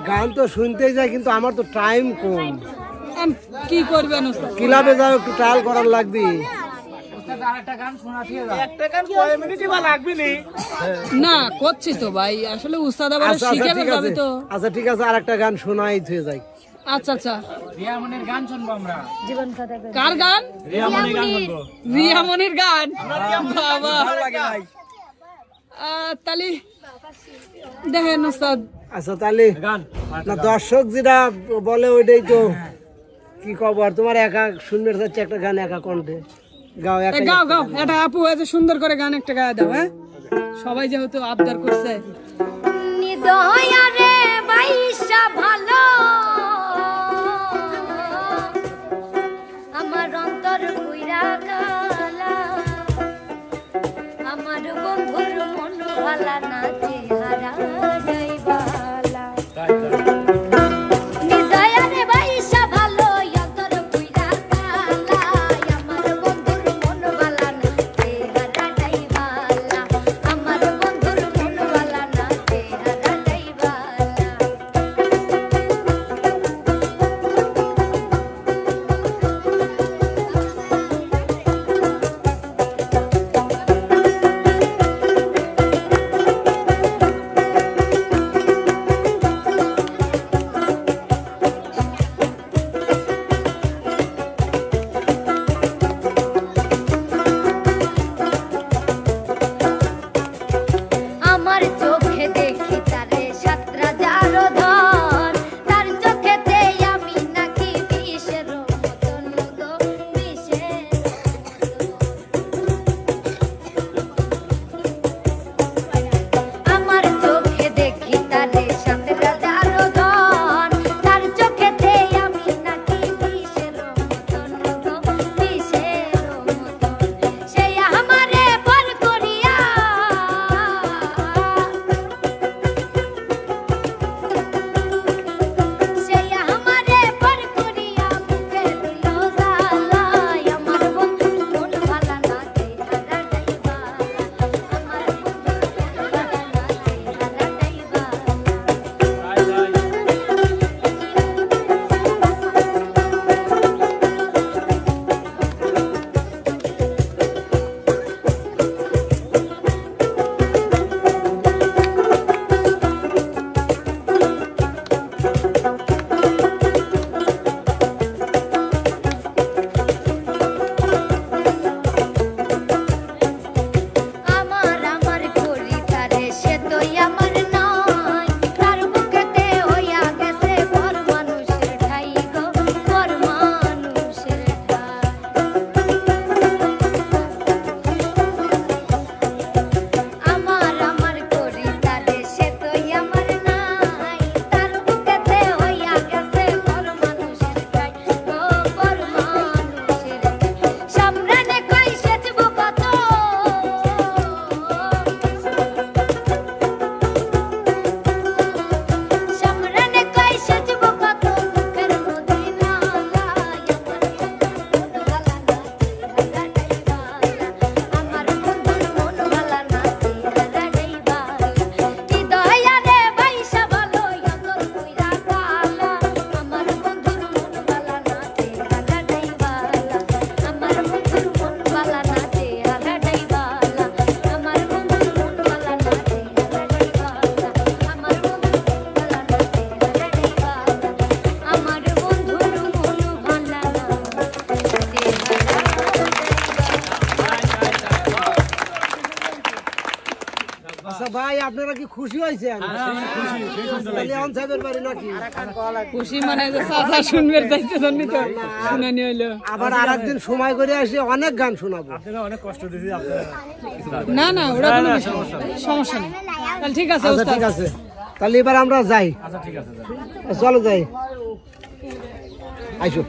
গান তো শুনতেই যায়, কিন্তু আমার তো টাইম কম। কি করবেন? ক্লাবে যাও, একটু ট্রায়াল করার লাগবে। না করছি তো ভাই, আসলে উস্তাদ আবার শিখাবে যাবে তো। আচ্ছা ঠিক আছে, আর একটা গান শোনাই হয়ে যায়। আচ্ছা আচ্ছা, রিয়ামনির গান শুনবো আমরা। কার গান? রিয়ামনির গান শুনবো। রিয়ামনির গান, বাবা তালি দেখেন উস্তাদ। আচ্ছা তাহলে না, দর্শক যেটা বলে ওইটাই তো কি খবর। তোমার একা শুনতে চাচ্ছি একটা গান একা কণ্ঠে গাও। গাও গাও, এটা আপু আছে, সুন্দর করে গান একটা গায়ে দাও। হ্যাঁ, সবাই যেহেতু আবদার করছে। নিদয়ারে বাইশা ভালো আমার অন্তর কইরা কালা, আমার বন্ধুর মন ভালা না চেহারা যাইবালা। নিদয়ারে বাইশা ভালো অন্তর কইরা কালা, আমার বন্ধুর মন ভালা না চেহারা যাইবালা, আমার বন্ধুর মন ভালা না চেহারা যাইবালা। আমার চোখে দেখি তারে সাতরা যারো ধন, তার চোখেতে আমি নাকি বিষের মতন গো, বিষের আমার চোখে দেখি তারে সাতরা যারো ধন, তার চোখেতে আমি নাকি বিষের মতন গো, বিষের মতন। সেই আমারে পর করিয়া সেই আমারে পর করিয়া মুখে দিল জ্বালাই, আমার বন্ধুর মন ভালা না চেহারা যাইবালা, আমার বন্ধুর মন ভালা না চেহারা যাইবালা। আমার করি তারে সে তো আমার নয়, তার বুকেতে হইয়া গেছে পর মানুষের ঠাই গো, পর মানুষের ঠাই। আমার করি তারে সে তো আমার নাই, তার বুকেতে হইয়া গেছে পর মানুষের ঠাই গো, পর মানুষের ঠাই। সামরানে কই সেচব কত, সামরানে কই সেচব কত, মুখের নদী নালা, আমার বন্ধুর মন ভালা না চেহারা যাইবালা, হৃদয়ারে বাইশা ভালো অন্তর কইরা কালা, আমার বন্ধুর মন ভালা না চেহারা যাইবালা, আমার বন্ধুর মন ভালা না চেহারা যাইবালা, আমার বন্ধুর মন ভালা না চেহারা যাইবালা, আমার বন্ধুর মন ভালা না চেহারা যাইবালা, আমার বন্ধুর মন ভালা না আচ্ছা ভাই, আপনারা কি খুশি হয়েছেন? লিওন সাহেবের বাড়ি নাকি? খুশি মানে যে চাচা শুনবে চাইতে জন্য তো শুনানি হইলো। আবার আরেকদিন সময় করে আসে অনেক গান শোনাবো। না না, ওটা কোনো সমস্যা নেই। তাহলে ঠিক আছে আচ্ছা উস্তাদ। ঠিক আছে, তাহলে এবার আমরা যাই। চলো যাই, আইসো।